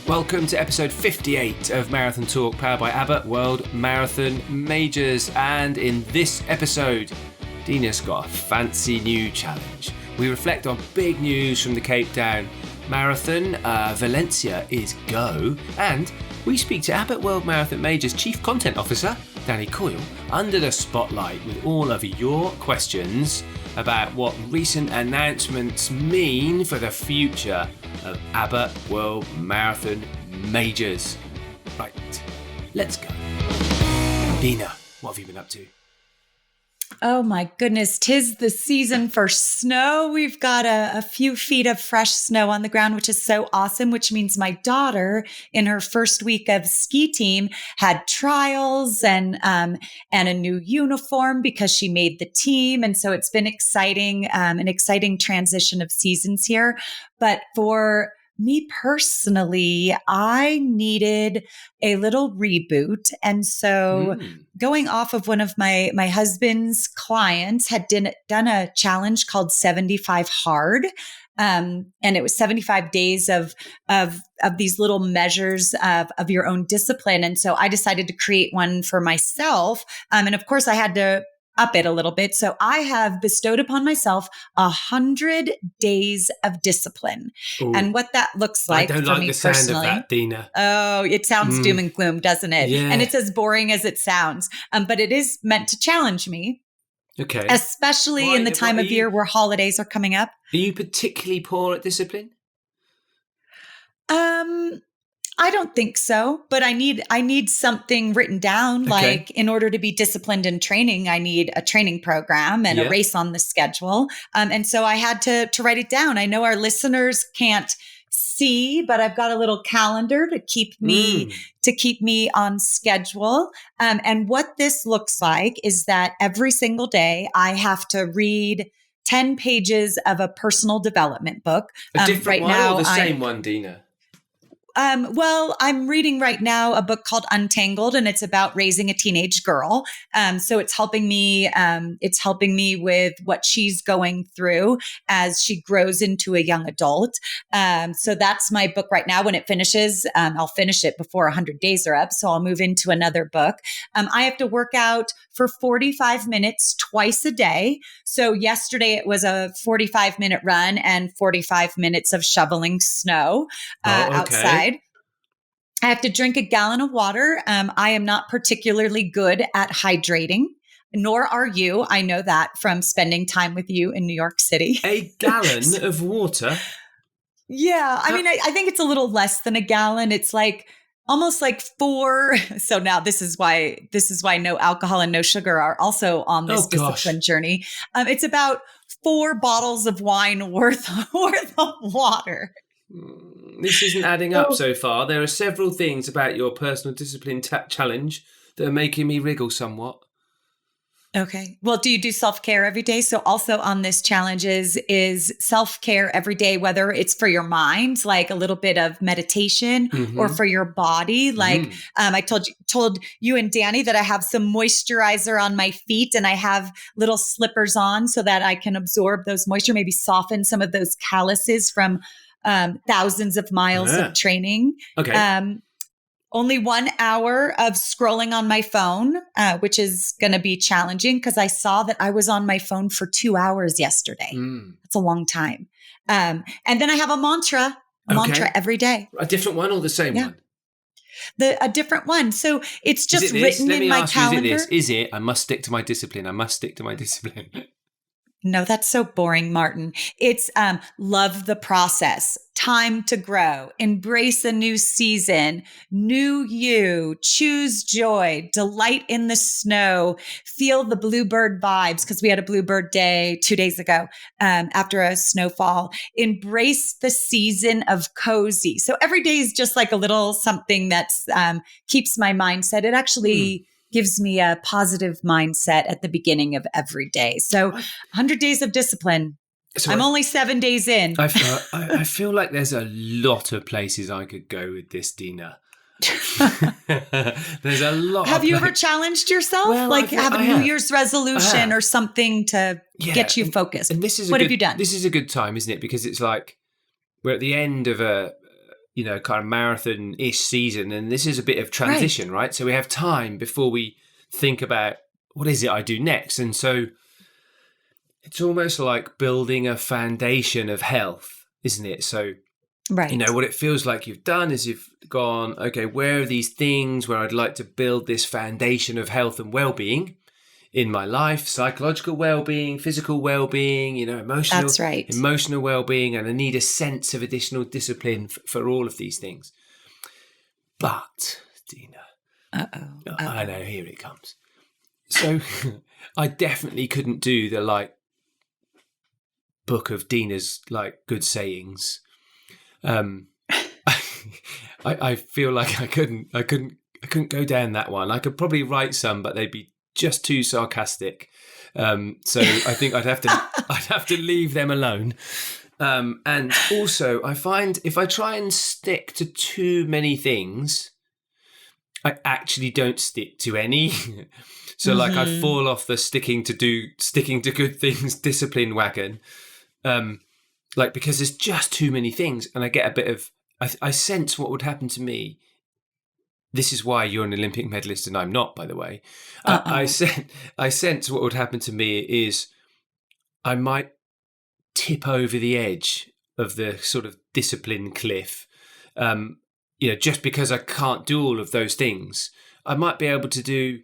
Welcome to episode 58 of Marathon Talk, powered by Abbott World Marathon Majors. And in this episode, Dena's got a fancy new challenge. We reflect on big news from the Cape Town Marathon. Valencia is go. And we speak to Abbott World Marathon Majors Chief Content Officer, Danny Coyle, under the spotlight with all of your questions about what recent announcements mean for the future of Abbott World Marathon Majors. Right, let's go. Dena, what have you been up to? Oh my goodness, 'tis the season for snow. We've got a few feet of fresh snow on the ground, which is so awesome, which means my daughter in her first week of ski team had trials and a new uniform because she made the team. And so it's been exciting, an exciting transition of seasons here. But for me personally, I needed a little reboot. And so going off of one of my husband's clients had done a challenge called 75 Hard. And it was 75 days of these little measures of your own discipline. And so I decided to create one for myself. And of course I had to up it a little bit. So I have bestowed upon myself 100 days of discipline. Ooh. And what that looks like for me personally. I don't like the sound of that, Dena. Oh, it sounds doom and gloom, doesn't it? Yeah. And it's as boring as it sounds. But it is meant to challenge me. Okay. Especially in the time of year where holidays are coming up. Are you particularly poor at discipline? I don't think so, but I need something written down. Okay. Like in order to be disciplined in training, I need a training program and a race on the schedule. And so I had to write it down. I know our listeners can't see, but I've got a little calendar to keep me on schedule. And what this looks like is that every single day I have to read 10 pages of a personal development book. A different one or the same one, Dena? Well, I'm reading right now a book called Untangled, and it's about raising a teenage girl. So it's helping me with what she's going through as she grows into a young adult. So that's my book right now. When it finishes, I'll finish it before 100 days are up. So I'll move into another book. I have to work out for 45 minutes twice a day. So yesterday it was a 45-minute run and 45 minutes of shoveling snow outside. I have to drink a gallon of water. I am not particularly good at hydrating, nor are you. I know that from spending time with you in New York City. A gallon of water? Yeah. I mean, I think it's a little less than a gallon. It's like almost like 4. So now this is why no alcohol and no sugar are also on this discipline journey. It's about 4 bottles of wine worth of water. This isn't adding up so far. There are several things about your personal discipline challenge that are making me wriggle somewhat. Okay. Well, do you do self-care every day? So also on this challenge is self-care every day, whether it's for your mind, like a little bit of meditation, or for your body. Like I told you and Danny that I have some moisturizer on my feet and I have little slippers on so that I can absorb those moisture, maybe soften some of those calluses from thousands of miles of training. Okay. Only 1 hour of scrolling on my phone, which is going to be challenging because I saw that I was on my phone for 2 hours yesterday. That's a long time. And then I have a mantra every day. A different one or the same one? A different one. So it's just written in my calendar. Is it, I must stick to my discipline. I must stick to my discipline. No, that's so boring, Martin. It's love the process, time to grow, embrace a new season, new you, choose joy, delight in the snow, feel the bluebird vibes, because we had a bluebird day 2 days ago after a snowfall, embrace the season of cozy. So every day is just like a little something that's keeps my mindset. It actually gives me a positive mindset at the beginning of every day. So 100 days of discipline. So I'm only 7 days in. I feel like there's a lot of places I could go with this, Dena. There's a lot. Have you ever challenged yourself? Well, like have a New Year's resolution or something to get you focused? And this is what have you done? This is a good time, isn't it? Because it's like we're at the end of a kind of marathon-ish season, and this is a bit of transition, right? So we have time before we think about what is it I do next. And so it's almost like building a foundation of health, isn't it? So, what it feels like you've done is you've gone, okay, where are these things where I'd like to build this foundation of health and well-being in my life, psychological well-being, physical well-being, emotional well-being, and I need a sense of additional discipline for all of these things. But, Dena, I know, here it comes. So I definitely couldn't do the book of Dena's good sayings. I feel like I couldn't go down that one. I could probably write some, but they'd be just too sarcastic. So I think I'd have to leave them alone. And also I find if I try and stick to too many things, I actually don't stick to any. So I fall off the sticking to good things discipline wagon. Because there's just too many things, and I get a bit of I sense what would happen to me. This is why you're an Olympic medalist and I'm not, by the way. I sense what would happen to me is I might tip over the edge of the sort of discipline cliff. Just because I can't do all of those things, I might be able to do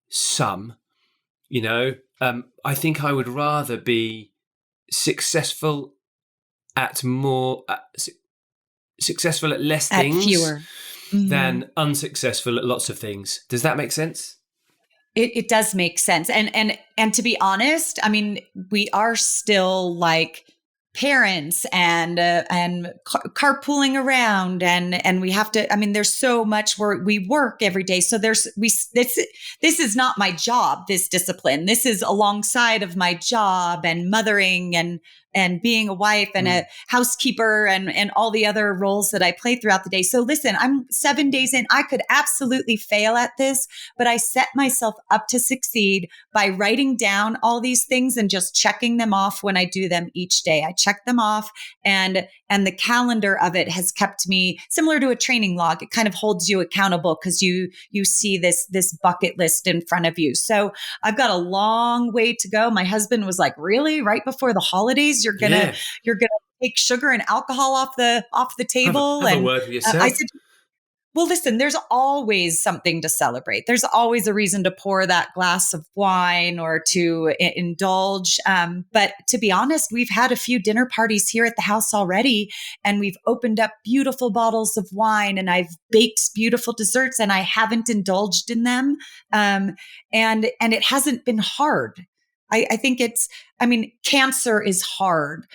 some. I think I would rather be successful at less things, fewer. Than unsuccessful at lots of things. Does that make sense? It does make sense. And to be honest, I mean, we are still parents and carpooling around and we have to, I mean, there's so much we work every day. So this is not my job, this discipline. This is alongside of my job and mothering and being a wife and a housekeeper and all the other roles that I play throughout the day. So listen, I'm 7 days in. I could absolutely fail at this, but I set myself up to succeed by writing down all these things and just checking them off when I do them each day. I check them off and the calendar of it has kept me similar to a training log. It kind of holds you accountable because you see this bucket list in front of you. So I've got a long way to go. My husband was like, really? Right before the holidays, you're gonna take sugar and alcohol off the table? Have a word with yourself. I said, well, listen, there's always something to celebrate. There's always a reason to pour that glass of wine or to indulge. But to be honest, we've had a few dinner parties here at the house already, and we've opened up beautiful bottles of wine and I've baked beautiful desserts and I haven't indulged in them. And it hasn't been hard. I think cancer is hard.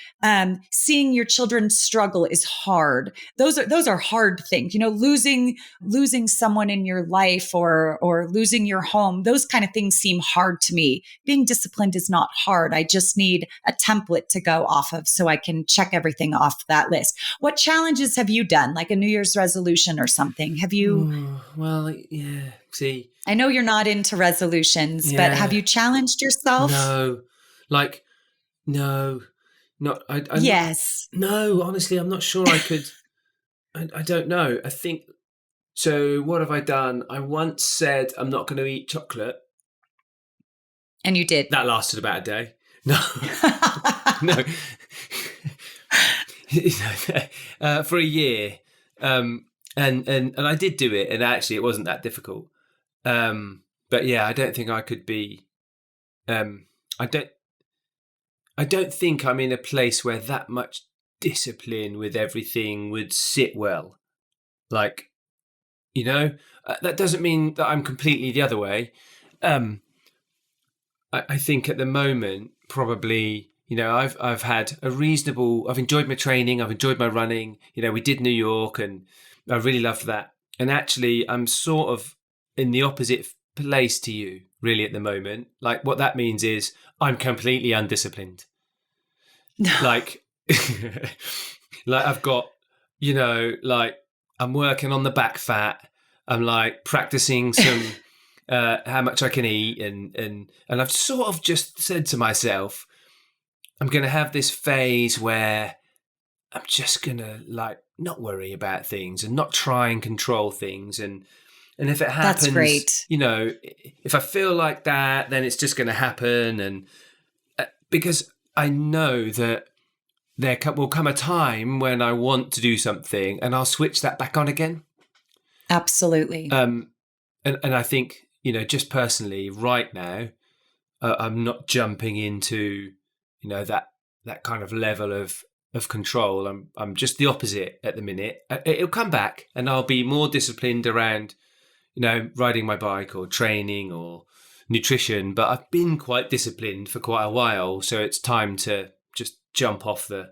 Seeing your children struggle is hard. Those are hard things. Losing someone in your life or losing your home. Those kind of things seem hard to me. Being disciplined is not hard. I just need a template to go off of so I can check everything off that list. What challenges have you done? Like a New Year's resolution or something? Have you? Well, yeah. See, I know you're not into resolutions, but have you challenged yourself? No, no, not. Yes. No, honestly, I'm not sure I could. I don't know. I think so. What have I done? I once said I'm not going to eat chocolate, and you did. That lasted about a day. No, no, for a year, and I did do it, and actually, it wasn't that difficult. But yeah, I don't think I could be. I don't think I'm in a place where that much discipline with everything would sit well. That doesn't mean that I'm completely the other way. I think at the moment, probably, I've had I've enjoyed my training. I've enjoyed my running. We did New York and I really loved that. And actually I'm sort of in the opposite place to you really at the moment. Like what that means is I'm completely undisciplined. Like I've got, I'm working on the back fat. I'm practicing some, how much I can eat. And I've sort of just said to myself, I'm going to have this phase where I'm just going to like not worry about things and not try and control things. And if it happens, That's great. you know, if I feel like that, then it's just going to happen. And because I know that there will come a time when I want to do something and I'll switch that back on again. Absolutely. And I think, you know, just personally right now, I'm not jumping into, you know, that kind of level of control. I'm just the opposite at the minute. It'll come back and I'll be more disciplined around, you know, riding my bike or training or nutrition, but I've been quite disciplined for quite a while. So it's time to just jump off that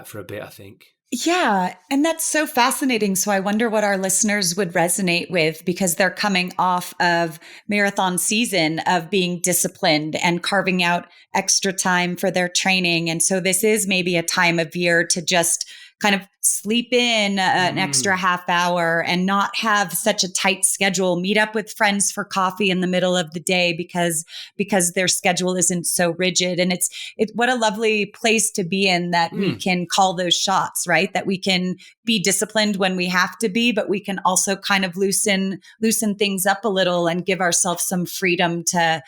for a bit, I think. Yeah. And that's so fascinating. So I wonder what our listeners would resonate with, because they're coming off of marathon season of being disciplined and carving out extra time for their training. And so this is maybe a time of year to just kind of sleep in an extra half hour and not have such a tight schedule, meet up with friends for coffee in the middle of the day because their schedule isn't so rigid. And it's what a lovely place to be in, that we can call those shots, right? That we can be disciplined when we have to be, but we can also kind of loosen things up a little and give ourselves some freedom to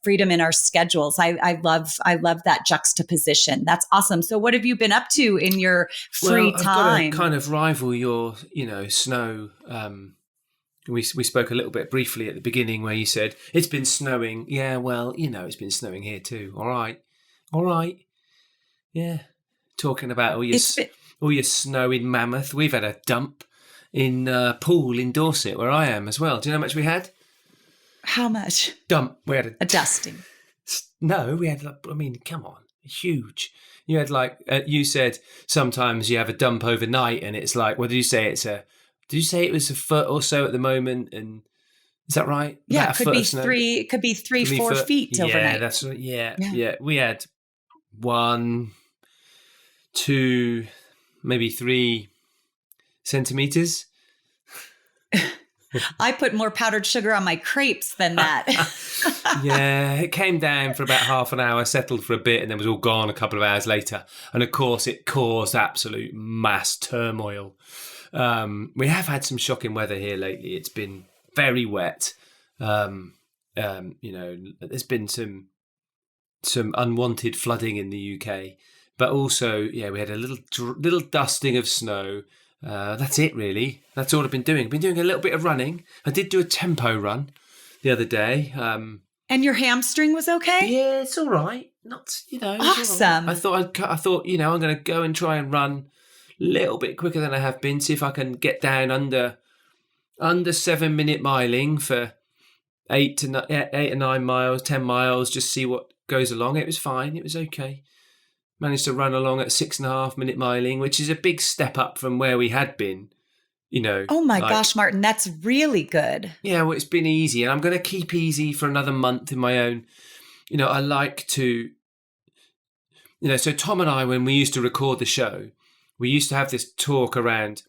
freedom in our schedules. I love that juxtaposition. That's awesome. So what have you been up to in your free time? I've got to kind of rival your, you know, snow. We spoke a little bit briefly at the beginning where you said it's been snowing. Yeah, well, you know, it's been snowing here too. All right. Yeah, talking about all your snow in Mammoth. We've had a dump in Poole in Dorset, where I am as well. Do you know how much we had? How much? Dump. We had a dusting. No, we had. I mean, come on, huge. You had like you said. Sometimes you have a dump overnight, and it's like, what did you say? Did you say it was a foot or so at the moment? And is that right? Yeah, it could be three. It could be 3-4 feet overnight. Yeah, that's right. Yeah. We had 1, 2, maybe 3 centimeters. I put more powdered sugar on my crepes than that. Yeah, it came down for about half an hour, settled for a bit, and then was all gone a couple of hours later. And of course, it caused absolute mass turmoil. We have had some shocking weather here lately. It's been very wet. You know, there's been some unwanted flooding in the UK, but also, yeah, we had a little dusting of snow. That's it, really. That's all I've been doing. I've been doing a little bit of running. I did do a tempo run the other day. And your hamstring was okay? Yeah, it's all right. Not, you know. Awesome. Right. I thought, you know, I'm going to go and try and run a little bit quicker than I have been. See if I can get down under 7-minute miling for 8 or 9 miles, 10 miles. Just see what goes along. It was fine. It was okay. Managed to run along at 6.5-minute miling, which is a big step up from where we had been, you know. Oh my gosh, Martin, that's really good. Yeah, well, it's been easy, and I'm going to keep easy for another month in my own. You know, I like to, you know, so Tom and I, when we used to record the show, we used to have this talk around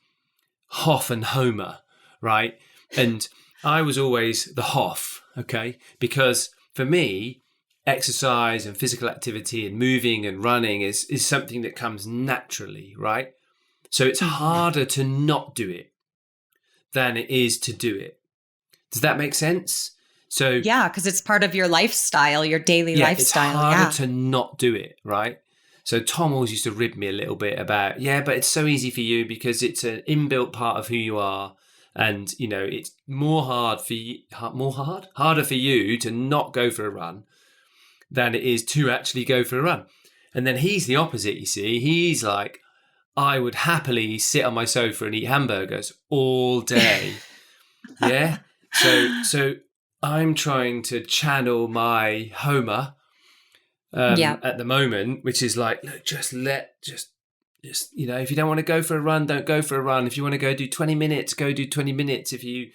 Hoff and Homer, right? And I was always the Hoff, okay? Because for me, exercise and physical activity and moving and running is something that comes naturally, right? So it's harder to not do it than it is to do it. Does that make sense? So yeah, because it's part of your lifestyle, your daily lifestyle. It's harder to not do it, right? So Tom always used to rib me a little bit about, but it's so easy for you because it's an inbuilt part of who you are. And, you know, it's harder for you to not go for a run than it is to actually go for a run. And then he's the opposite, you see. He's like, I would happily sit on my sofa and eat hamburgers all day. Yeah? So I'm trying to channel my Homer at the moment, which is like, look, just, you know, if you don't want to go for a run, don't go for a run. If you want to go do 20 minutes, go do 20 minutes. If you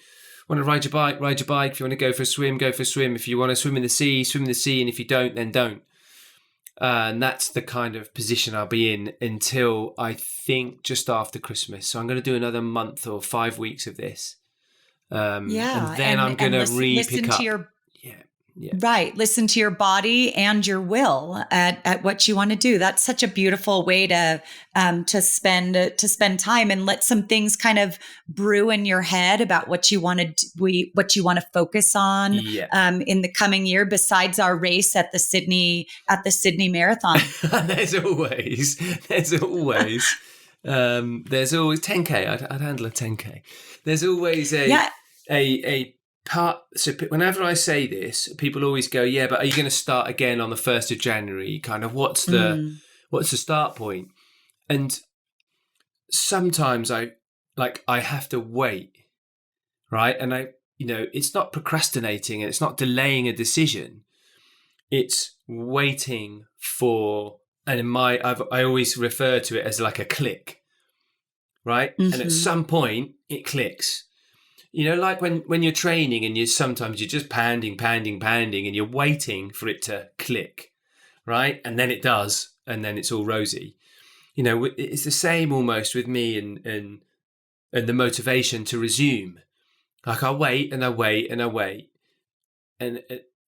want to ride your bike, ride your bike. If you want to go for a swim, go for a swim. If you want to swim in the sea, swim in the sea. And if you don't, then don't. And that's the kind of position I'll be in until I think just after Christmas. So I'm going to do another month or 5 weeks of this. And then I'm going to pick up. Yeah. Right. Listen to your body and your will at what you want to do. That's such a beautiful way to spend time and let some things kind of brew in your head about what you want to focus on Yeah. in the coming year. Besides our race at the Sydney Marathon. there's always 10K. I'd handle a 10K. There's always Yeah. a part. So whenever I say this, people always go, yeah, but are you going to start again on the 1st of January? Kind of what's the start point? And sometimes I have to wait, right? And it's not procrastinating and it's not delaying a decision. It's waiting for, and I always refer to it as like a click, right? And at some point it clicks. Like when you're training and sometimes you're just pounding, and you're waiting for it to click, right? And then it does, and then it's all rosy. It's the same almost with me and the motivation to resume. Like I wait and I wait and I wait. And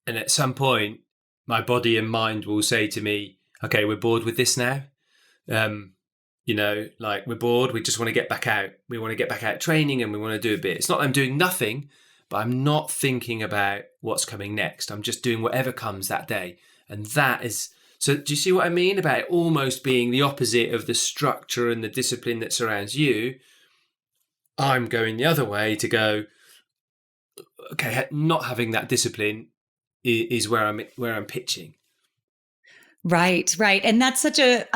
at some point, my body and mind will say to me, okay, we're bored with this now. Like we're bored. We just want to get back out. We want to get back out training and we want to do a bit. It's not that I'm doing nothing, but I'm not thinking about what's coming next. I'm just doing whatever comes that day. And that is, so do you see what I mean about it almost being the opposite of the structure and the discipline that surrounds you? I'm going the other way to go, okay, not having that discipline is where I'm pitching. Right. And that's such a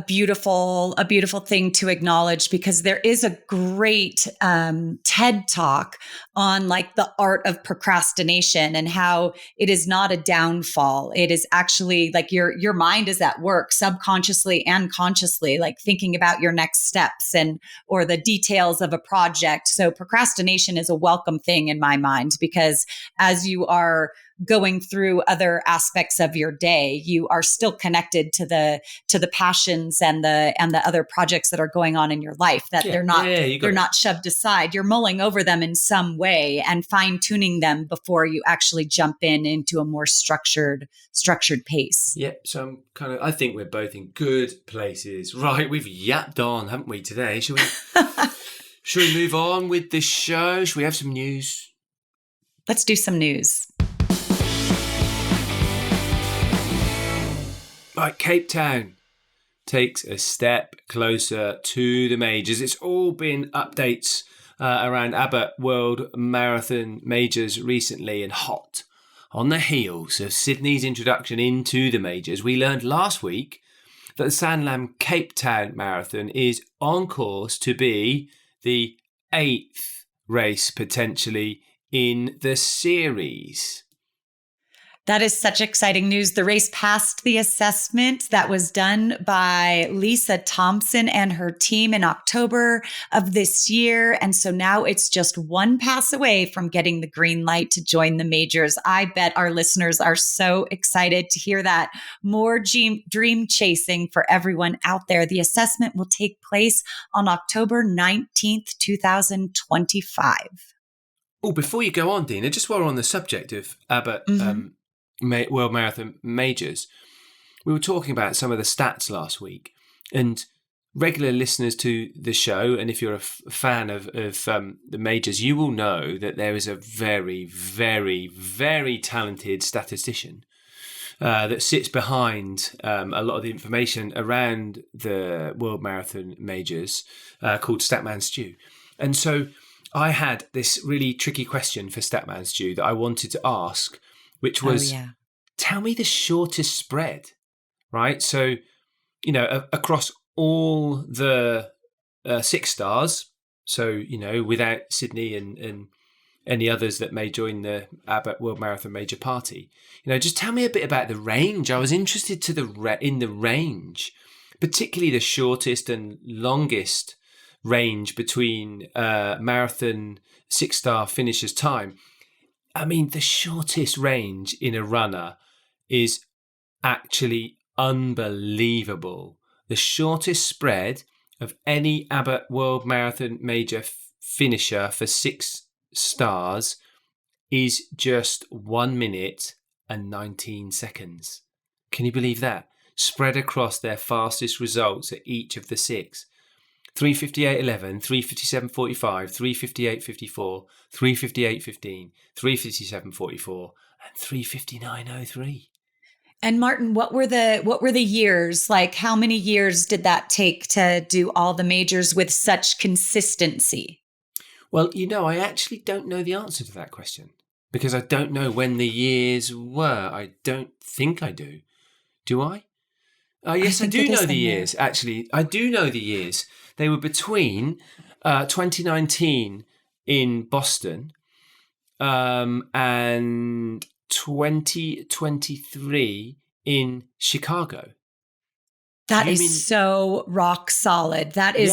beautiful thing to acknowledge, because there is a great TED talk on like the art of procrastination and how it is not a downfall. It is actually like your mind is at work subconsciously and consciously, like thinking about your next steps or the details of a project. So procrastination is a welcome thing in my mind, because as you are going through other aspects of your day, you are still connected to the passions and the other projects that are going on in your life, that they're not shoved aside. You're mulling over them in some way and fine tuning them before you actually jump into a more structured pace. Yep. So I think we're both in good places. Right. We've yapped on, haven't we, today? Should we move on with the show? Should we have some news? Let's do some news. Right, Cape Town takes a step closer to the majors. It's all been updates around Abbott World Marathon majors recently, and hot on the heels of Sydney's introduction into the majors. We learned last week that the Standalone Cape Town Marathon is on course to be the 8th race potentially in the series. That is such exciting news. The race passed the assessment that was done by Lisa Thompson and her team in October of this year. And so now it's just one pass away from getting the green light to join the majors. I bet our listeners are so excited to hear that. More dream chasing for everyone out there. The assessment will take place on October 19th, 2025. Oh, before you go on, Dena, just while we're on the subject of Abbott World Marathon majors, we were talking about some of the stats last week, and regular listeners to the show, and if you're a fan of the majors, you will know that there is a very, very, very talented statistician that sits behind a lot of the information around the World Marathon majors called Statman Stu. And so I had this really tricky question for Statman Stu that I wanted to ask, which was, tell me the shortest spread, right? So, across all the 6 stars, so, without Sydney and any others that may join the Abbott World Marathon major party, just tell me a bit about the range. I was interested in the range, particularly the shortest and longest range between marathon 6-star finishers' time. I mean, the shortest range in a runner is actually unbelievable. The shortest spread of any Abbott World Marathon major finisher for 6 stars is just 1 minute and 19 seconds. Can you believe that? Spread across their fastest results at each of the 6. 3:58.11, 3:57.45, 3:58.54, 3:58.15, 3:57.44, and 3:59.03. And Martin, what were the years? Like, how many years did that take to do all the majors with such consistency? Well, I actually don't know the answer to that question because I don't know when the years were. I don't think I do. Do I? Yes, I do know the years. Actually, I do know the years. They were between 2019 in Boston and 2023 in Chicago. That is so rock solid. That is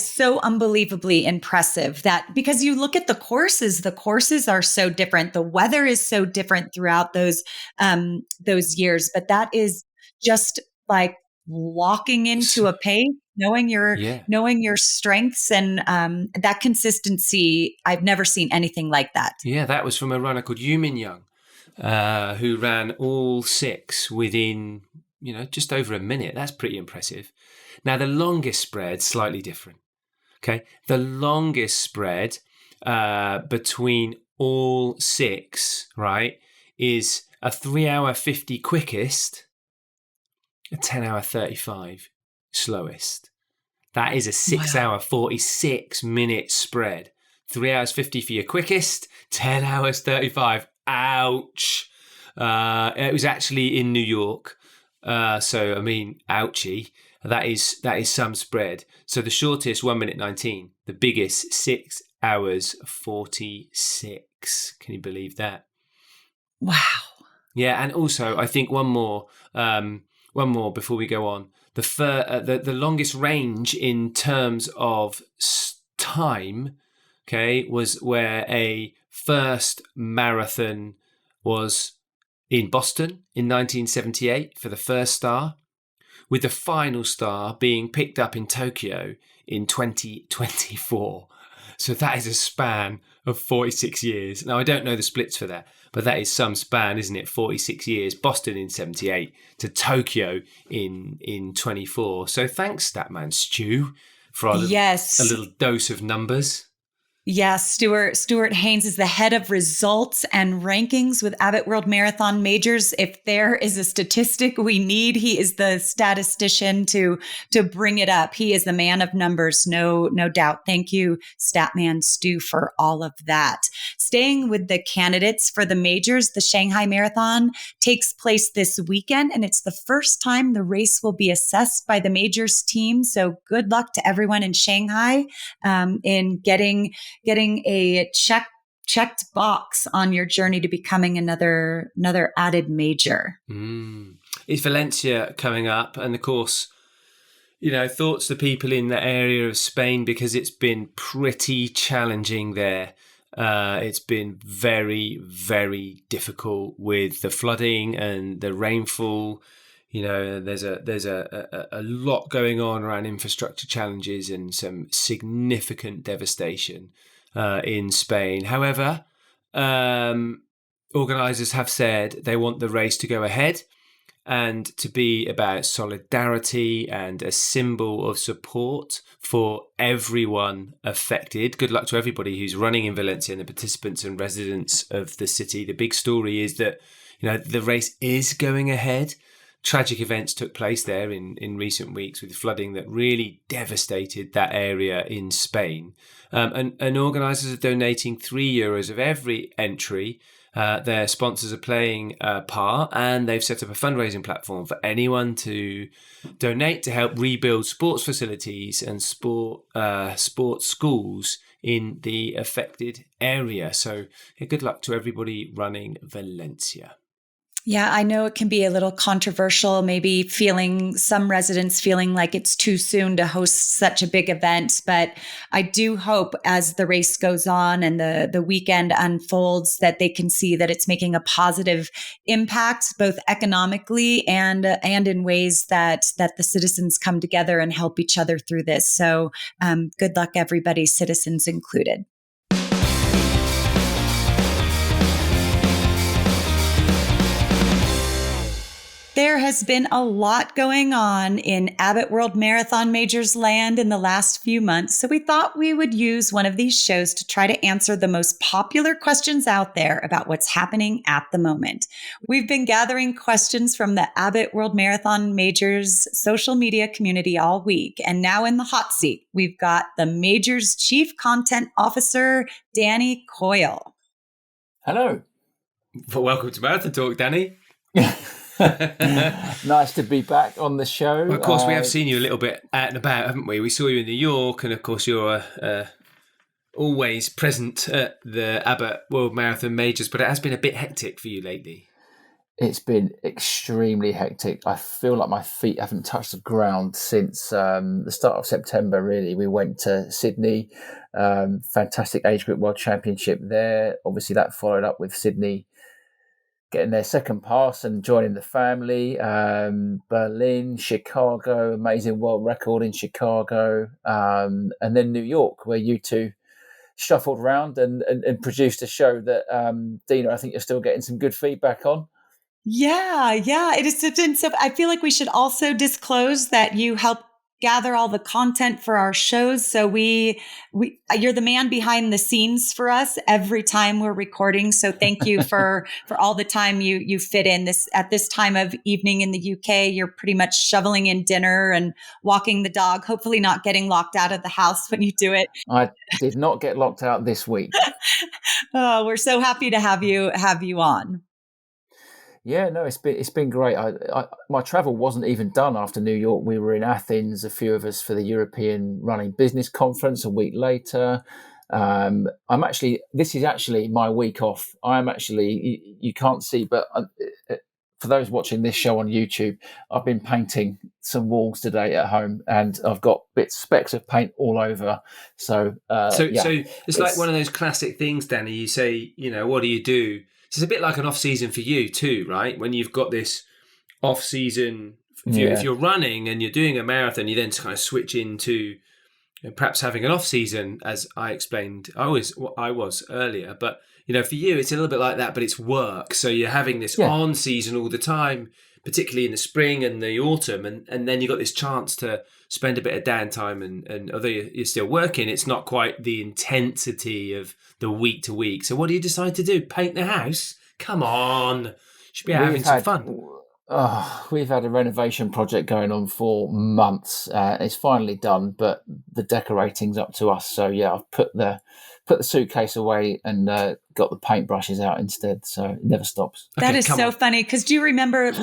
so unbelievably impressive. That because you look at the courses are so different. The weather is so different throughout those years. But that is just like walking into a pace, knowing your strengths and that consistency. I've never seen anything like that. Yeah, that was from a runner called Yumin Young, who ran all 6 within just over a minute. That's pretty impressive. Now, the longest spread, slightly different. Okay. The longest spread between all 6, right, is a 3-hour 50 quickest, a 10-hour 35 slowest. That is a 6-hour 46 minute spread. 3 hours 50 for your quickest, 10 hours 35. Ouch. It was actually in New York. So, I mean, ouchie, that is some spread. So the shortest, 1 minute 19, the biggest, 6 hours 46. Can you believe that? Wow. Yeah. And also I think one more before we go on. The longest range in terms of time, okay, was where a first marathon was in Boston in 1978 for the first star, with the final star being picked up in Tokyo in 2024. So that is a span of 46 years. Now, I don't know the splits for that, but that is some span, isn't it? 46 years, Boston in 78 to Tokyo in 24. So thanks, Statman Stu, for a little dose of numbers. Yes, Stuart Haynes is the head of results and rankings with Abbott World Marathon Majors. If there is a statistic we need, he is the statistician to bring it up. He is the man of numbers, no doubt. Thank you, Statman Stu, for all of that. Staying with the candidates for the majors, the Shanghai Marathon takes place this weekend, and it's the first time the race will be assessed by the majors team. So good luck to everyone in Shanghai in getting a checked box on your journey to becoming another added major. It's Valencia coming up, and of course, thoughts to people in the area of Spain because it's been pretty challenging there. It's been very, very difficult with the flooding and the rainfall. There's a lot going on around infrastructure challenges and some significant devastation in Spain. However, organisers have said they want the race to go ahead and to be about solidarity and a symbol of support for everyone affected. Good luck to everybody who's running in Valencia and the participants and residents of the city. The big story is that the race is going ahead. Tragic events took place there in recent weeks with flooding that really devastated that area in Spain. And organisers are donating €3 of every entry. Their sponsors are playing a part, and they've set up a fundraising platform for anyone to donate to help rebuild sports facilities and sports schools in the affected area. So good luck to everybody running Valencia. Yeah, I know it can be a little controversial, maybe some residents feeling like it's too soon to host such a big event. But I do hope as the race goes on and the weekend unfolds that they can see that it's making a positive impact, both economically and in ways that the citizens come together and help each other through this. So good luck, everybody, citizens included. There has been a lot going on in Abbott World Marathon Majors land in the last few months, so we thought we would use one of these shows to try to answer the most popular questions out there about what's happening at the moment. We've been gathering questions from the Abbott World Marathon Majors social media community all week, and now in the hot seat, we've got the Majors Chief Content Officer, Danny Coyle. Hello. Well, welcome to Marathon Talk, Danny. Nice to be back on the show. Well, of course, we have seen you a little bit out and about, haven't we? We saw you in New York, and of course, you're always present at the Abbott World Marathon Majors, but it has been a bit hectic for you lately. It's been extremely hectic. I feel like my feet haven't touched the ground since the start of September, really. We went to Sydney, fantastic age group world championship there. Obviously, that followed up with Sydney getting their second pass and joining the family. Berlin, Chicago, amazing world record in Chicago. And then New York, where you two shuffled around and produced a show that, Dena, I think you're still getting some good feedback on. Yeah. It has been so. I feel like we should also disclose that you help gather all the content for our shows. So you're the man behind the scenes for us every time we're recording. So thank you for all the time you fit in at this time of evening in the UK. You're pretty much shoveling in dinner and walking the dog, hopefully not getting locked out of the house when you do it. I did not get locked out this week. Oh, we're so happy to have you on. Yeah, no, it's been great. My travel wasn't even done after New York. We were in Athens, a few of us, for the European Running Business Conference a week later. This is actually my week off. You can't see, but for those watching this show on YouTube, I've been painting some walls today at home, and I've got specks of paint all over. So it's like one of those classic things, Danny. You say, what do you do? It's a bit like an off-season for you too, right? When you've got this off-season, if you're running and you're doing a marathon, you then kind of switch into perhaps having an off-season, as I explained. I was earlier, but for you, it's a little bit like that, but it's work. So you're having this on-season all the time, particularly in the spring and the autumn, and then you've got this chance to spend a bit of downtime, and although you're still working, it's not quite the intensity of the week to week. So what do you decide to do? Paint the house? Come on. You should be having some fun. We've had a renovation project going on for months. It's finally done, but the decorating's up to us. So I've put the suitcase away and got the paintbrushes out instead. So it never stops. That is so funny, because do you remember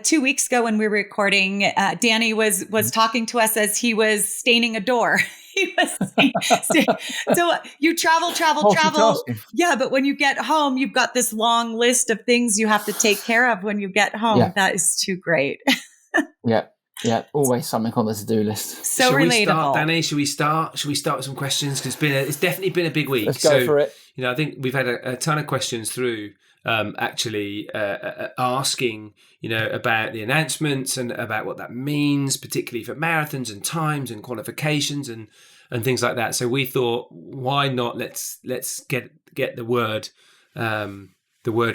2 weeks ago when we were recording, Danny was talking to us as he was staining a door. He was so you travel. Yeah, but when you get home, you've got this long list of things you have to take care of when you get home. Yeah. That is too great. Yeah, always something on the to-do list. So relatable. We start, Danny? Should we start with some questions? Because it's definitely been a big week. Let's go for it. I think we've had a ton of questions through, asking, about the announcements and about what that means, particularly for marathons and times and qualifications and things like that. So we thought, why not? Let's get the word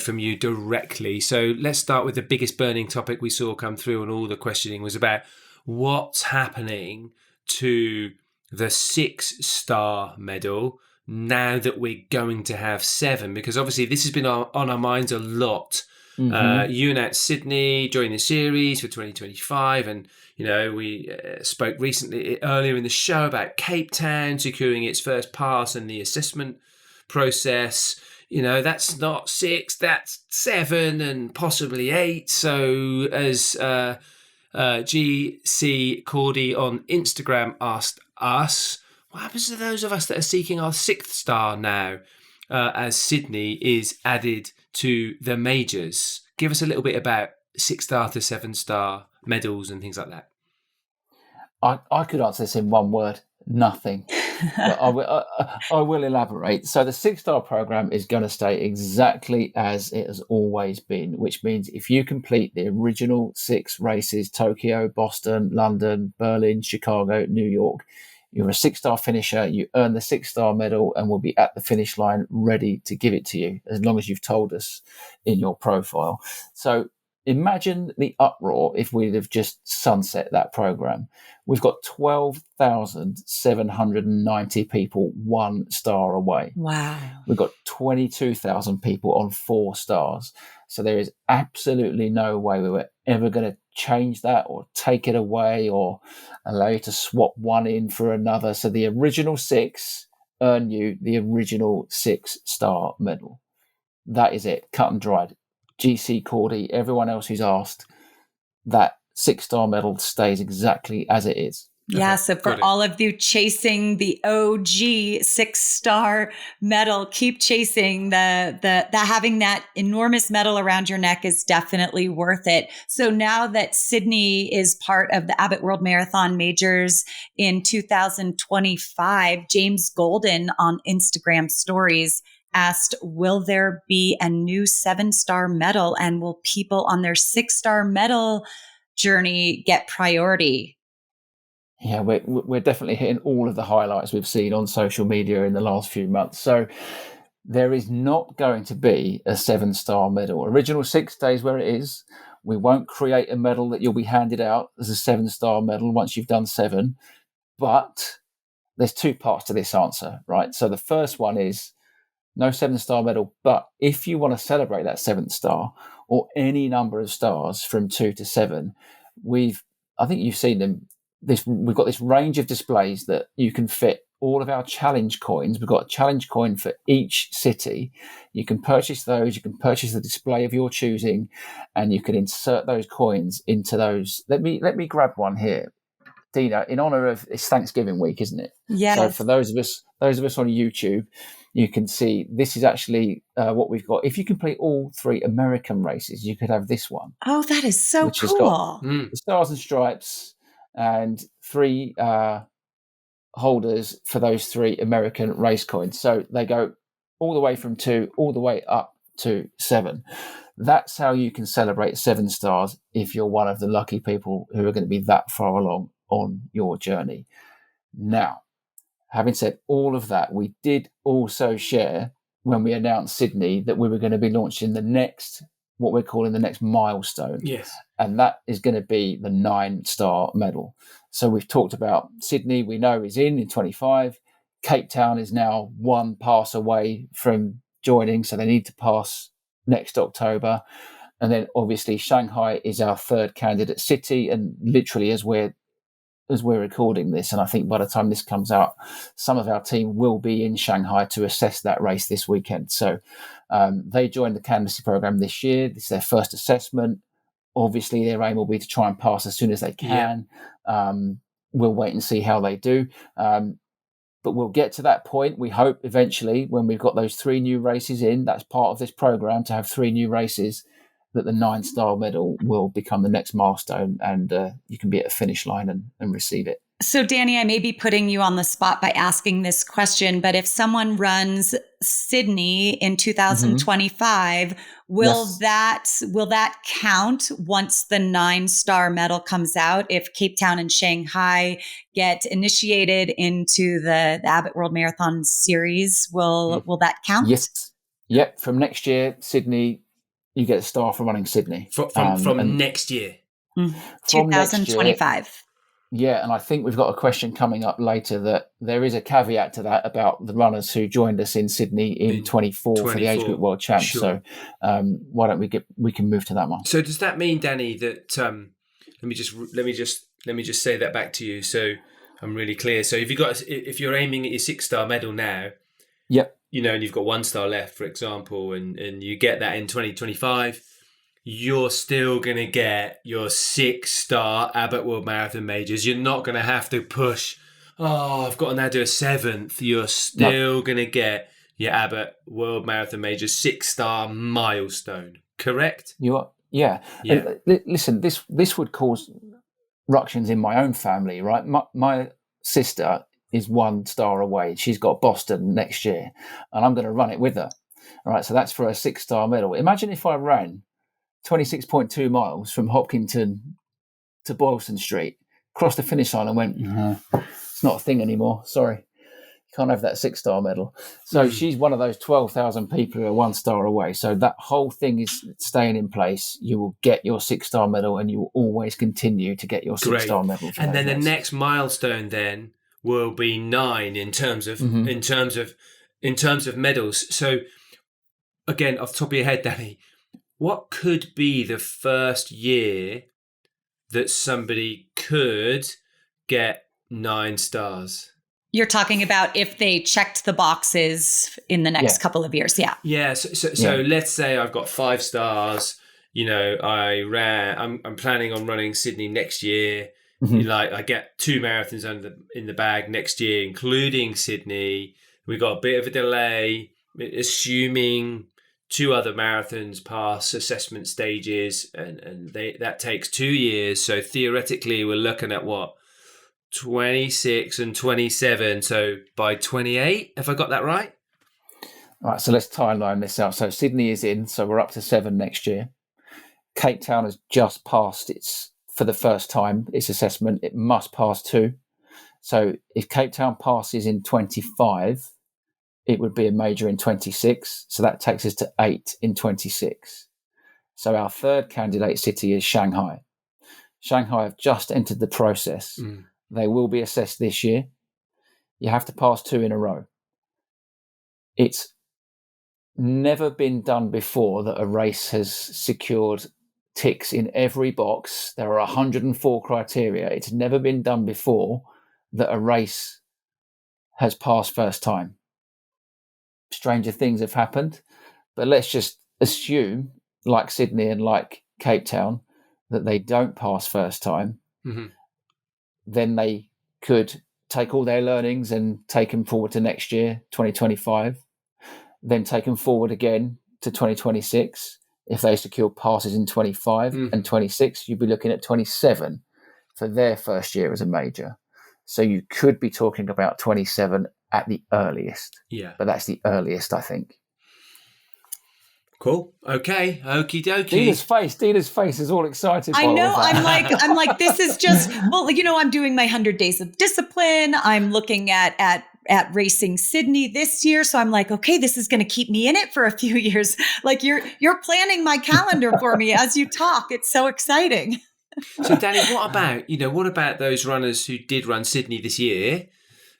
from you directly. So let's start with the biggest burning topic we saw come through, and all the questioning was about what's happening to the 6-star medal now that we're going to have 7, because obviously this has been on our minds a lot. Mm-hmm. You announced Sydney during the series for 2025, and we spoke earlier in the show about Cape Town securing its first pass and the assessment process. That's not 6, that's 7 and possibly 8. So as GC Cordy on Instagram asked us, what happens to those of us that are seeking our 6th star now, as Sydney is added to the majors? Give us a little bit about 6-star to 7-star medals and things like that. I could answer this in one word: nothing. But I will elaborate. So the 6-star program is going to stay exactly as it has always been, which means if you complete the original 6 races, Tokyo, Boston, London, Berlin, Chicago, New York, you're a 6-star finisher, you earn the 6-star medal, and we'll be at the finish line ready to give it to you, as long as you've told us in your profile. So imagine the uproar if we'd have just sunset that program. We've got 12,790 people 1 star away. Wow. We've got 22,000 people on 4 stars. So there is absolutely no way we were ever going to change that or take it away or allow you to swap one in for another. So the original 6 earn you the original 6-star medal. That is it, cut and dried. GC, Cordy, everyone else who's asked, that 6-star medal stays exactly as it is. Yeah, so for all of you chasing the OG 6-star medal, keep chasing the having that enormous medal around your neck is definitely worth it. So now that Sydney is part of the Abbott World Marathon Majors in 2025, James Golden on Instagram stories asked, will there be a new 7-star medal, and will people on their 6-star medal journey get priority? Yeah, we're definitely hitting all of the highlights we've seen on social media in the last few months. So there is not going to be a 7-star medal. Original 6 stays where it is. We won't create a medal that you'll be handed out as a 7-star medal once you've done 7. But there's 2 parts to this answer, right? So the first one is no 7-star medal, but if you want to celebrate that 7th star or any number of stars from 2 to 7, I think you've seen them. We've got this range of displays that you can fit all of our challenge coins. We've got a challenge coin for each city. You can purchase those. You can purchase the display of your choosing, and you can insert those coins into those. Let me grab one here, Dena, in honor of it's Thanksgiving week, isn't it? Yes. So for those of us on YouTube, you can see this is actually what we've got. If you complete all 3 American races, you could have this one. Oh, that is so which cool. Has got the stars and stripes and 3 holders for those 3 American race coins. So they go all the way from 2 all the way up to 7. That's how you can celebrate 7 stars if you're one of the lucky people who are going to be that far along on your journey. Now, having said all of that, we did also share when we announced Sydney that we were going to be launching what we're calling the next milestone. Yes. And that is going to be the 9-star medal. So we've talked about Sydney, we know is in 25. Cape Town is now 1 pass away from joining, so they need to pass next October. And then obviously Shanghai is our 3rd candidate city, and literally as we're recording this, and I think by the time this comes out, some of our team will be in Shanghai to assess that race this weekend. So they joined the candidacy program this year. This is their first assessment. Obviously, their aim will be to try and pass as soon as they can. Yeah. We'll wait and see how they do. But we'll get to that point, we hope, eventually, when we've got those 3 new races in. That's part of this program, to have 3 new races, that the 9-star medal will become the next milestone, and you can be at a finish line and receive it. So, Danny, I may be putting you on the spot by asking this question, but if someone runs Sydney in 2025, will that count once the 9-star medal comes out? If Cape Town and Shanghai get initiated into the Abbott World Marathon series, will that count? Yes. Yep. From next year, Sydney, you get a star for running Sydney. From next year? 2025. Yeah, and I think we've got a question coming up later that there is a caveat to that about the runners who joined us in Sydney in 24 for the Age Group World Champs. Sure. So why don't we can move to that one. So does that mean, Danny, that let me just say that back to you so I'm really clear. So if you're aiming at your 6-star medal now, yep, and you've got 1 star left, for example, and you get that in 2025, you're still going to get your 6-star Abbott World Marathon Majors. You're not going to have to push, I've got to now do a 7th. You're still going to get your Abbott World Marathon Majors 6-star milestone. Correct? You are, yeah. And, listen, this would cause ructions in my own family, right? My sister is 1 star away. She's got Boston next year, and I'm going to run it with her. All right, so that's for a 6-star medal. Imagine if I ran 26.2 miles from Hopkinton to Boylston Street, crossed the finish line and went, it's not a thing anymore. Sorry. can't have that 6-star medal. So she's one of those 12,000 people who are 1 star away. So that whole thing is staying in place. You will get your 6-star medal, and you will always continue to get your 6-star medal. And then the next milestone then will be 9 in terms of in terms of medals. So again, off the top of your head, Danny, what could be the first year that somebody could get 9 stars? You're talking about if they checked the boxes in the next couple of years. Yeah. Yeah. So let's say I've got 5 stars. You know, I'm planning on running Sydney next year. Like I get 2 marathons in the bag next year, including Sydney. We got a bit of a delay, assuming 2 other marathons pass assessment stages, and that takes 2 years. So theoretically, we're looking at what, 26 and 27. So by 28, have I got that right? All right. So let's timeline this out. So Sydney is in. So we're up to 7 next year. Cape Town has just passed for the first time, its assessment. It must pass 2. So if Cape Town passes in 25, it would be a major in 26. So that takes us to 8 in 26. So our third candidate city is Shanghai. Shanghai have just entered the process. They will be assessed this year. You have to pass 2 in a row. It's never been done before that a race has secured ticks in every box. There are 104 criteria. It's never been done before that a race has passed first time. Stranger things have happened, but let's just assume, like Sydney and like Cape Town, that they don't pass first time. Then they could take all their learnings and take them forward to next year, 2025, then take them forward again to 2026. If they secure passes in 25 and 26, you'd be looking at 27 for their first year as a major. So you could be talking about 27 at the earliest. Yeah. But that's the earliest, I think. Cool. Okay. Okie dokie. Dena's face is all excited. I know. I'm like, this is just, well, you know, I'm doing my 100 days of discipline. I'm looking at racing Sydney this year. So I'm like, okay, this is going to keep me in it for a few years. Like you're planning my calendar for me as you talk. It's so exciting. So Danny, what about those runners who did run Sydney this year,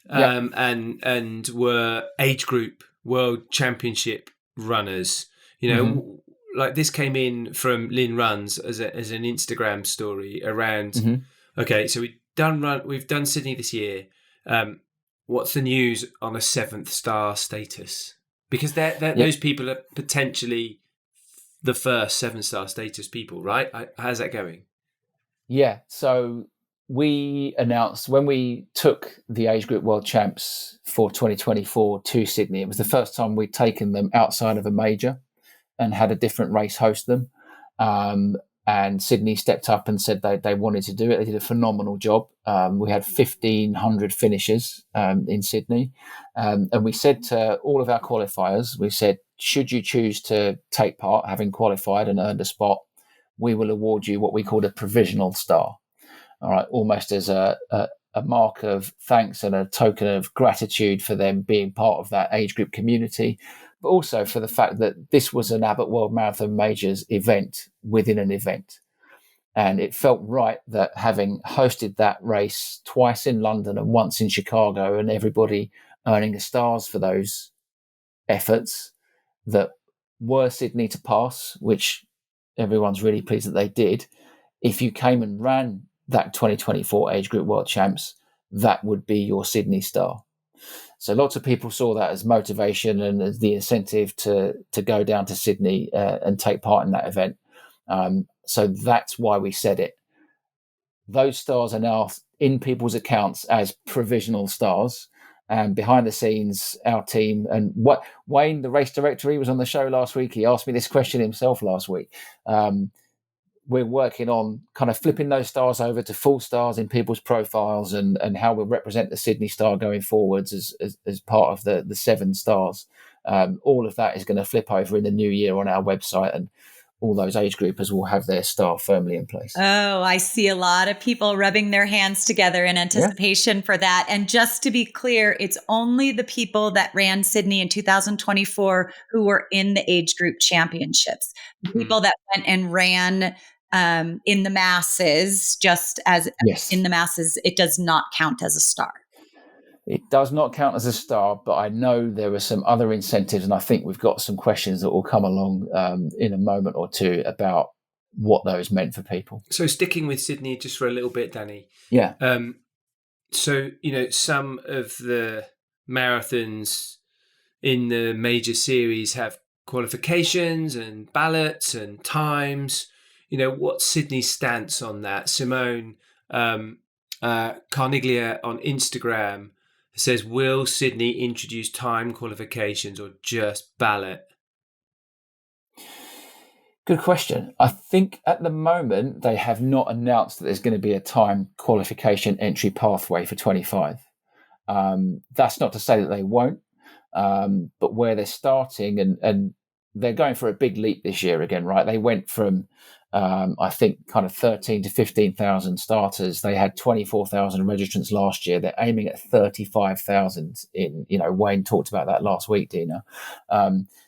and were age group world championship runners? You know, like this came in from Lynn Runs as an Instagram story around. Okay, so we've done Sydney this year. What's the news on a 7th star status? Because those people are potentially the first 7-star status people, right? How's that going? Yeah, so we announced when we took the age group world champs for 2024 to Sydney, it was the first time we'd taken them outside of a major and had a different race host them. And Sydney stepped up and said they wanted to do it. They did a phenomenal job. We had 1,500 finishers in Sydney. And we said to all of our qualifiers, we said, should you choose to take part, having qualified and earned a spot, we will award you what we called a provisional star. All right, almost as a mark of thanks and a token of gratitude for them being part of that age group community, but also for the fact that this was an Abbott World Marathon Majors event within an event. And it felt right that having hosted that race twice in London and once in Chicago, and everybody earning the stars for those efforts that were Sydney to pass, which everyone's really pleased that they did, if you came and ran that 2024 age group world champs, that would be your Sydney star. So lots of people saw that as motivation and as the incentive to go down to Sydney and take part in that event. So that's why we said it. Those stars are now in people's accounts as provisional stars. And behind the scenes, our team and Wayne, the race director, he was on the show last week. He asked me this question himself last week. We're working on kind of flipping those stars over to full stars in people's profiles and how we'll represent the Sydney star going forwards as part of the 7 stars. All of that is going to flip over in the new year on our website. And all those age groupers will have their star firmly in place. Oh, I see a lot of people rubbing their hands together in anticipation for that. And just to be clear, it's only the people that ran Sydney in 2024 who were in the age group championships. The people that went and ran in the masses, just as in the masses, it does not count as a star. It does not count as a star, but I know there are some other incentives, and I think we've got some questions that will come along in a moment or two about what those meant for people. So sticking with Sydney just for a little bit, Danny. Yeah. So, some of the marathons in the major series have qualifications and ballots and times. What's Sydney's stance on that? Simone Carniglia on Instagram says, will Sydney introduce time qualifications or just ballot? Good question. I think at the moment they have not announced that there's going to be a time qualification entry pathway for 25. That's not to say that they won't, but where they're starting and they're going for a big leap this year again, right? They went from, I think, kind of 13 to 15,000 starters. They had 24,000 registrants last year. They're aiming at 35,000 in, Wayne talked about that last week, Dena.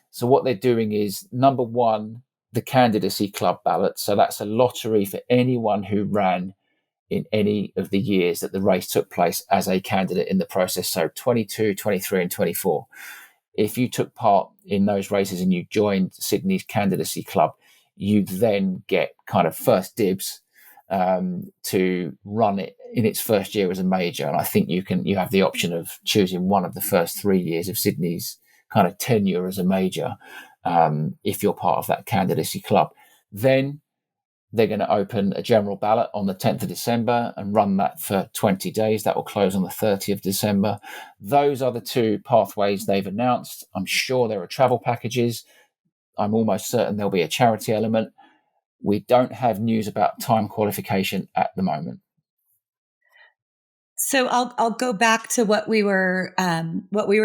So what they're doing is, number one, the candidacy club ballot. So that's a lottery for anyone who ran in any of the years that the race took place as a candidate in the process. So 22, 23 and 24. If you took part in those races and you joined Sydney's candidacy club, you then get kind of first dibs to run it in its first year as a major. And I think you have the option of choosing one of the first 3 years of Sydney's kind of tenure as a major, if you're part of that candidacy club. Then they're going to open a general ballot on the 10th of December and run that for 20 days. That will close on the 30th of December. Those are the two pathways they've announced. I'm sure there are travel packages. I'm almost certain there'll be a charity element. We don't have news about time qualification at the moment. So I'll go back to what we were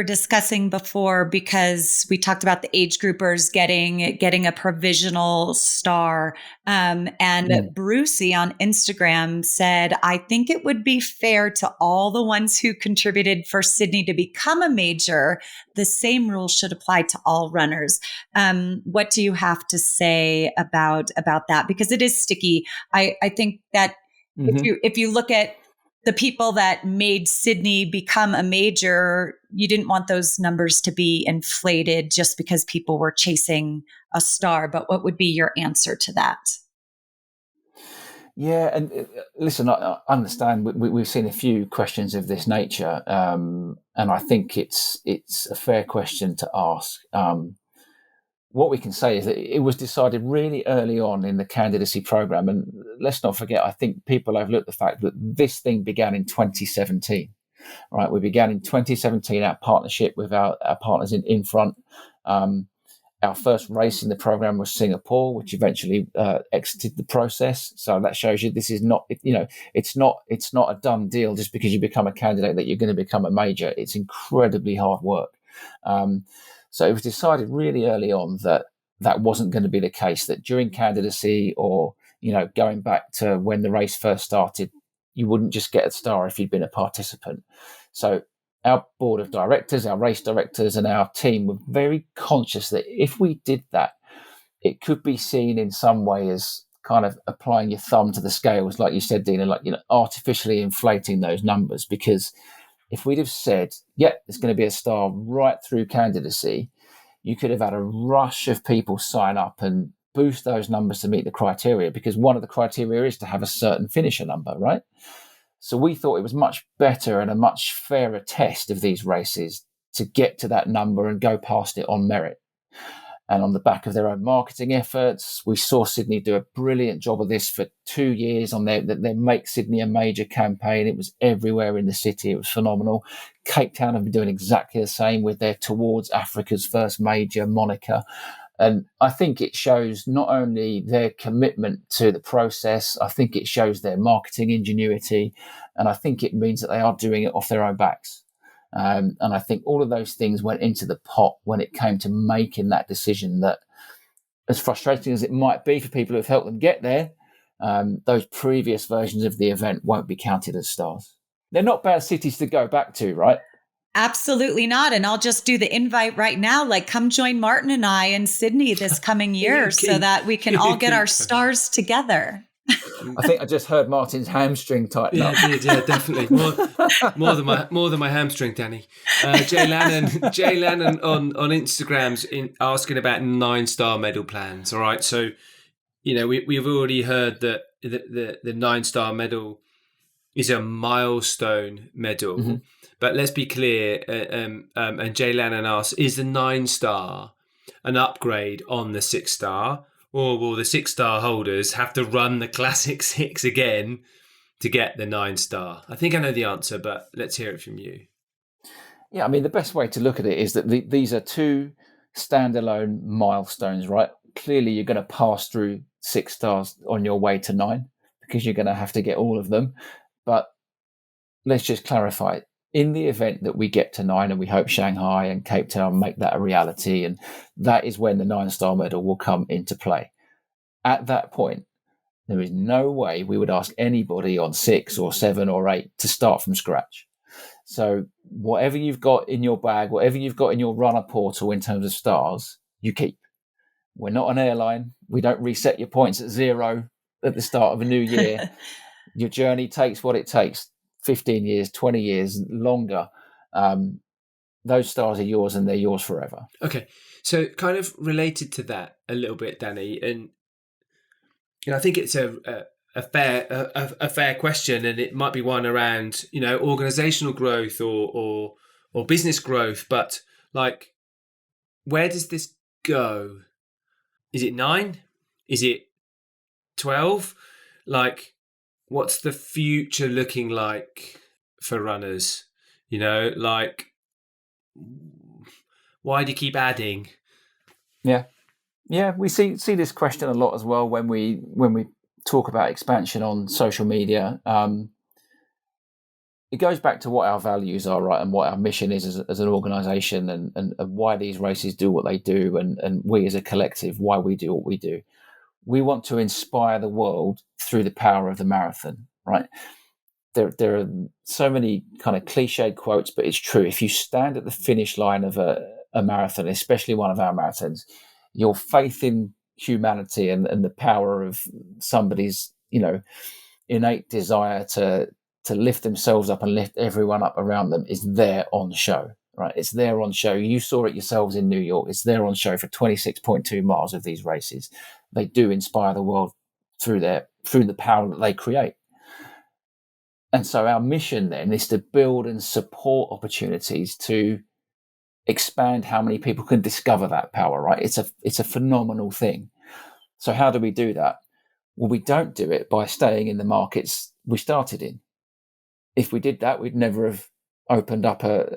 discussing before, because we talked about the age groupers getting a provisional star. Brucey on Instagram said, I think it would be fair to all the ones who contributed for Sydney to become a major. The same rules should apply to all runners. What do you have to say about that? Because it is sticky. I think that if you look at the people that made Sydney become a major, you didn't want those numbers to be inflated just because people were chasing a star. But what would be your answer to that? Yeah, and listen, I understand we've seen a few questions of this nature, and I think it's a fair question to ask. What we can say is that it was decided really early on in the candidacy program. And let's not forget, I think people overlook the fact that this thing began in 2017, right? We began in 2017, our partnership with our partners in front. Our first race in the program was Singapore, which eventually exited the process. So that shows you this is not, it's not a done deal just because you become a candidate that you're going to become a major. It's incredibly hard work. So it was decided really early on that wasn't going to be the case, that during candidacy or, going back to when the race first started, you wouldn't just get a star if you'd been a participant. So our board of directors, our race directors and our team were very conscious that if we did that, it could be seen in some way as kind of applying your thumb to the scales, like you said, Dena, artificially inflating those numbers. Because if we'd have said, there's going to be a star right through candidacy, you could have had a rush of people sign up and boost those numbers to meet the criteria, because one of the criteria is to have a certain finisher number, right? So we thought it was much better and a much fairer test of these races to get to that number and go past it on merit. And on the back of their own marketing efforts, we saw Sydney do a brilliant job of this for 2 years on their Make Sydney a Major campaign. It was everywhere in the city. It was phenomenal. Cape Town have been doing exactly the same with their Towards Africa's First Major moniker. And I think it shows not only their commitment to the process, I think it shows their marketing ingenuity, and I think it means that they are doing it off their own backs. And I think all of those things went into the pot when it came to making that decision that as frustrating as it might be for people who've helped them get there, those previous versions of the event won't be counted as stars. They're not bad cities to go back to, right? Absolutely not. And I'll just do the invite right now. Like, come join Martin and I in Sydney this coming year so that we can all get our stars together. I think I just heard Martin's hamstring tighten up. Yeah, I did. Yeah, definitely. More than my hamstring, Danny. Jay Lannon on Instagram's asking about 9-star medal plans. All right, so we've already heard that the 9-star medal is a milestone medal. Mm-hmm. But let's be clear, and Jay Lannon asks, is the 9-star an upgrade on the 6-star, or will the 6-star holders have to run the classic 6 again to get the 9-star? I think I know the answer, but let's hear it from you. Yeah, I mean, the best way to look at it is that these are 2 standalone milestones, right? Clearly, you're going to pass through 6 stars on your way to 9 because you're going to have to get all of them. But let's just clarify it. In the event that we get to 9, and we hope Shanghai and Cape Town make that a reality, and that is when the 9-star medal will come into play. At that point, there is no way we would ask anybody on 6 or 7 or 8 to start from scratch. So whatever you've got in your bag, whatever you've got in your runner portal in terms of stars, you keep. We're not an airline. We don't reset your points at 0 at the start of a new year. Your journey takes what it takes. 15 years, 20 years, longer. Those stars are yours and they're yours forever. Okay. So kind of related to that a little bit, Danny, and I think it's a fair question, and it might be one around, organizational growth or business growth, but like, where does this go? Is it 9? Is it 12? Like, what's the future looking like for runners? Like, why do you keep adding? Yeah, we see this question a lot as well when we talk about expansion on social media. It goes back to what our values are, right, and what our mission is as an organisation, and why these races do what they do, and we as a collective, why we do what we do. We want to inspire the world through the power of the marathon, right? There are so many kind of cliched quotes, but it's true. If you stand at the finish line of a marathon, especially one of our marathons, your faith in humanity and the power of somebody's, innate desire to lift themselves up and lift everyone up around them is there on show, right? It's there on show. You saw it yourselves in New York. It's there on show for 26.2 miles of these races. They do inspire the world through the power that they create. And so our mission then is to build and support opportunities to expand how many people can discover that power, right? It's a phenomenal thing. So how do we do that? Well, we don't do it by staying in the markets we started in. If we did that, we'd never have opened up a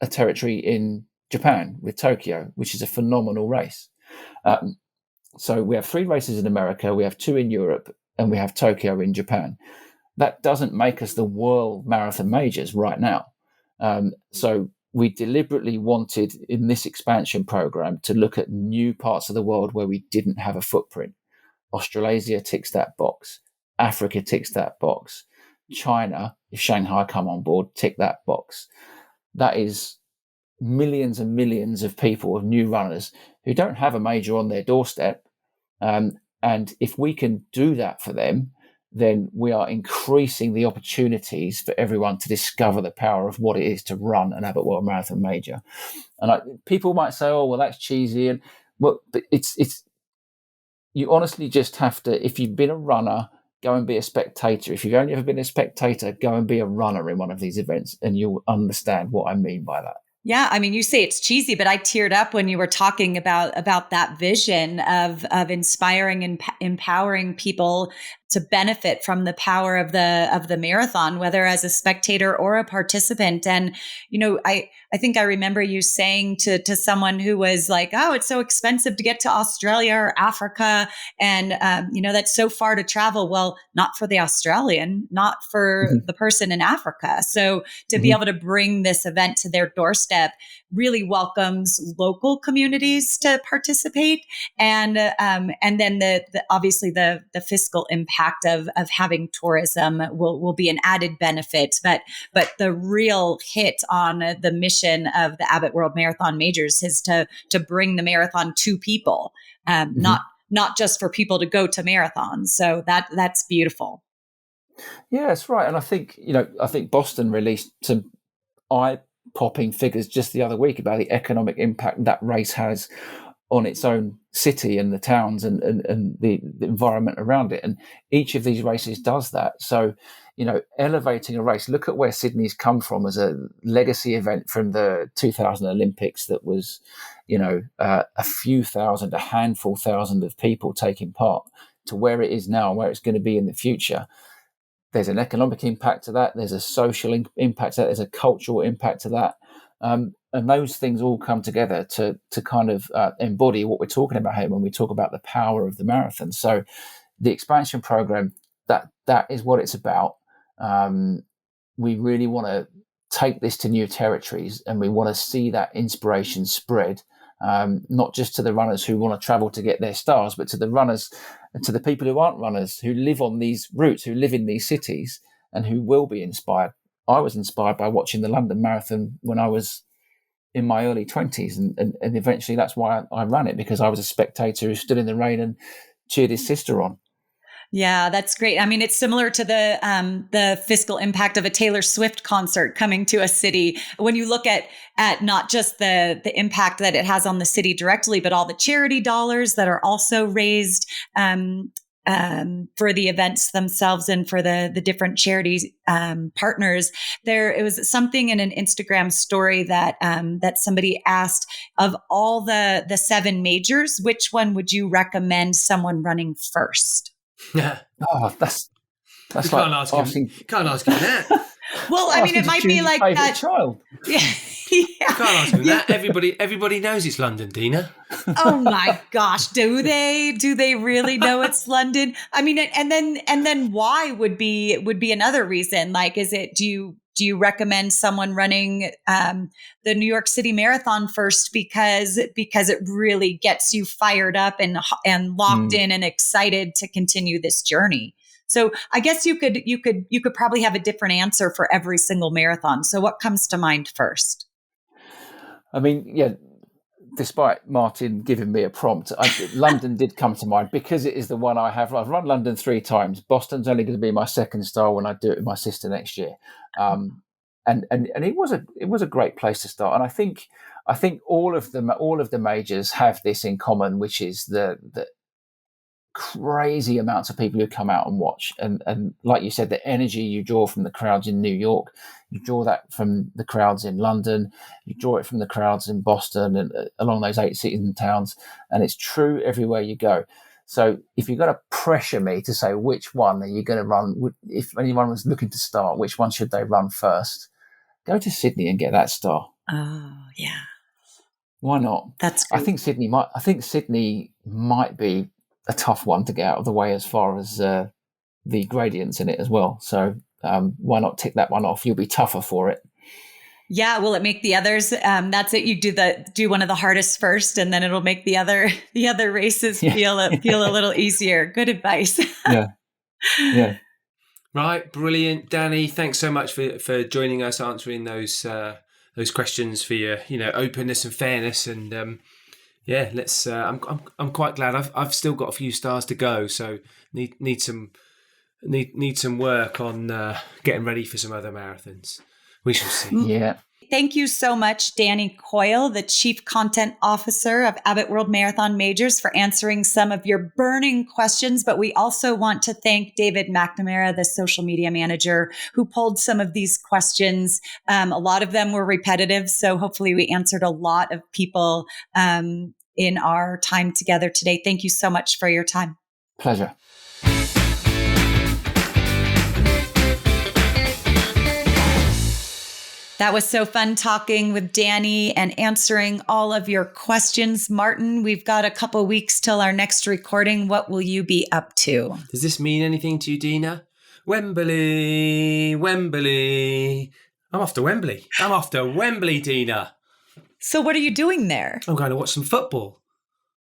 territory in Japan with Tokyo, which is a phenomenal race. So we have 3 races in America, we have 2 in Europe, and we have Tokyo in Japan. That doesn't make us the world marathon majors right now. So we deliberately wanted in this expansion program to look at new parts of the world where we didn't have a footprint. Australasia ticks that box. Africa ticks that box. China, if Shanghai come on board, tick that box. That is millions and millions of people, of new runners who don't have a major on their doorstep. And if we can do that for them, then we are increasing the opportunities for everyone to discover the power of what it is to run an Abbott World Marathon major. And people might say, "Oh, well, that's cheesy," but it's you honestly just have to. If you've been a runner, go and be a spectator. If you've only ever been a spectator, go and be a runner in one of these events, and you'll understand what I mean by that. Yeah, I mean, you say it's cheesy, but I teared up when you were talking about that vision of inspiring and empowering people benefit from the power of the marathon, whether as a spectator or a participant. And, I think I remember you saying to someone who was like, oh, it's so expensive to get to Australia or Africa. And, that's so far to travel. Well, not for the Australian, not for the person in Africa. So to be able to bring this event to their doorstep really welcomes local communities to participate. And then obviously the fiscal impact of having tourism will be an added benefit. But the real hit on the mission of the Abbott World Marathon Majors is to bring the marathon to people, not just for people to go to marathons. So that's beautiful. Yeah, that's right. And I think Boston released some eye-popping figures just the other week about the economic impact that race has on its own city and the towns and the environment around it. And each of these races does that. So, elevating a race, look at where Sydney's come from as a legacy event from the 2000 Olympics that was, a few thousand, a handful thousand of people taking part, to where it is now and where it's going to be in the future. There's an economic impact to that. There's a social impact to that. There's a cultural impact to that. And those things all come together to kind of embody what we're talking about here when we talk about the power of the marathon. So the expansion program, that is what it's about. We really want to take this to new territories, and we want to see that inspiration spread, not just to the runners who want to travel to get their stars, but to the runners and to the people who aren't runners, who live on these routes, who live in these cities, and who will be inspired. I was inspired by watching the London Marathon when I was in my early 20s, and eventually that's why I ran it, because I was a spectator who stood in the rain and cheered his sister on. Yeah, that's great. I mean, it's similar to the fiscal impact of a Taylor Swift concert coming to a city. When you look at not just the impact that it has on the city directly, but all the charity dollars that are also raised for the events themselves and for the different charities partners. It was something in an Instagram story that somebody asked, of all the 7 majors, which one would you recommend someone running first? Yeah. Oh, that's you like can't ask asking. Can't ask him that. Well, I mean, it might be like that. Child. Yeah. You can't ask him that. Everybody knows it's London, Dena. Oh my gosh, do they? Do they really know it's London? I mean, and then why would be another reason. Like, is it do you recommend someone running the New York City Marathon first because it really gets you fired up and locked in and excited to continue this journey? So I guess you could probably have a different answer for every single marathon. So what comes to mind first? I mean, yeah, despite Martin giving me a prompt, London did come to mind because it is the one I have. I've run London 3 times. Boston's only going to be my second star when I do it with my sister next year. And it was a great place to start. And I think all of the majors have this in common, which is the crazy amounts of people who come out and watch. And like you said, the energy you draw from the crowds in New York, you draw that from the crowds in London, you draw it from the crowds in Boston and along those 8 cities and towns. And it's true everywhere you go. So if you're going to pressure me to say which one are you going to run, if anyone was looking to start, which one should they run first? Go to Sydney and get that star. Oh, yeah. Why not? That's great. I think Sydney might be a tough one to get out of the way as far as the gradients in it as well. So why not tick that one off? You'll be tougher for it. Yeah, will it make the others? That's it. You do one of the hardest first, and then it'll make the other races feel a little easier. Good advice. Yeah. Right, brilliant, Danny. Thanks so much for joining us, answering those questions, for your openness and fairness, and let's. I'm quite glad. I've still got a few stars to go, so need some work on getting ready for some other marathons. We shall see. Yeah. Thank you so much, Danny Coyle, the Chief Content Officer of Abbott World Marathon Majors, for answering some of your burning questions. But we also want to thank David McNamara, the social media manager, who pulled some of these questions. A lot of them were repetitive, so hopefully we answered a lot of people in our time together today. Thank you so much for your time. Pleasure. That was so fun talking with Danny and answering all of your questions. Martin, we've got a couple weeks till our next recording. What will you be up to? Does this mean anything to you, Dena? Wembley, Wembley. I'm off to Wembley. Dena. So what are you doing there? I'm going to watch some football.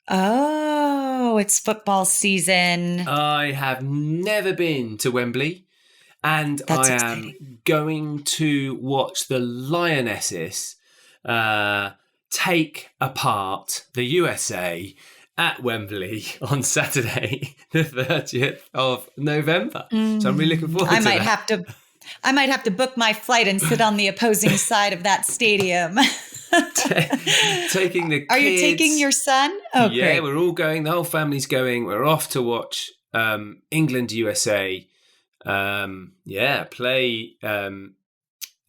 Oh, it's football season. I have never been to Wembley, and That's I exciting. am going to watch the Lionesses take apart the USA at Wembley on Saturday, the 30th of November. So I'm really looking forward to that. I might have to book my flight and sit on the opposing side of that stadium. Taking the kids. Are you taking your son? Oh, yeah, great. we're all going. The whole family's going. We're off to watch England USA. Play in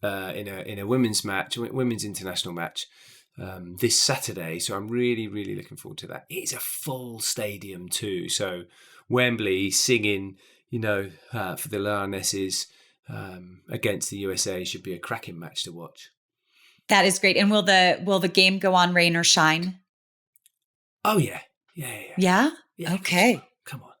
a women's match, women's international match this Saturday. So I'm really, really looking forward to that. It's a full stadium too. So Wembley singing, for the Lionesses against the USA should be a cracking match to watch. That is great. And will the game go on rain or shine? Oh yeah. Yeah? Okay. Come on.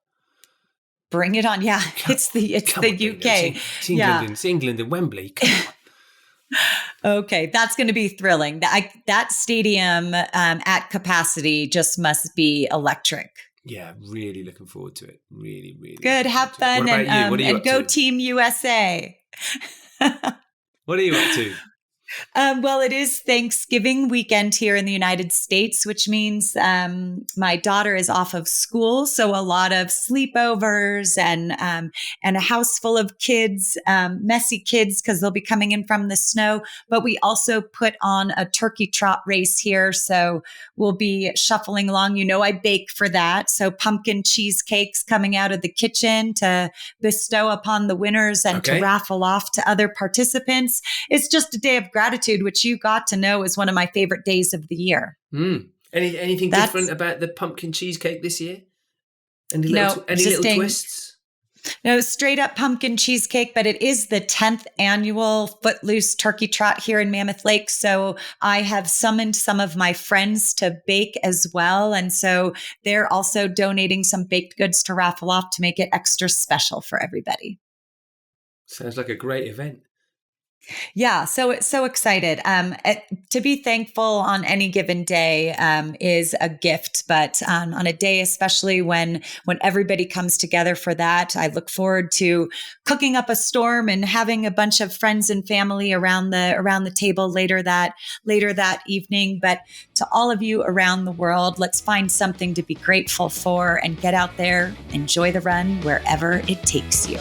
Bring it on. Yeah. It's the UK. It's England and Wembley. Come on. Okay. That's going to be thrilling. That stadium at capacity just must be electric. Yeah, really looking forward to it. Really, really. Good. Have fun. What about you? What are you and up go to? Team USA. What are you up to? Well, it is Thanksgiving weekend here in the United States, which means my daughter is off of school. So a lot of sleepovers and a house full of kids, messy kids, because they'll be coming in from the snow. But we also put on a turkey trot race here. So we'll be shuffling along. I bake for that. So pumpkin cheesecakes coming out of the kitchen to bestow upon the winners and to raffle off to other participants. It's just a day of gratitude, which you got to know is one of my favorite days of the year. Anything different about the pumpkin cheesecake this year? Any little twists? No, straight up pumpkin cheesecake, but it is the 10th annual Footloose Turkey Trot here in Mammoth Lake. So I have summoned some of my friends to bake as well. And so they're also donating some baked goods to raffle off to make it extra special for everybody. Sounds like a great event. Yeah, so excited. To be thankful on any given day is a gift, but on a day, especially when everybody comes together for that, I look forward to cooking up a storm and having a bunch of friends and family around the table later that evening. But to all of you around the world, let's find something to be grateful for and get out there, enjoy the run wherever it takes you.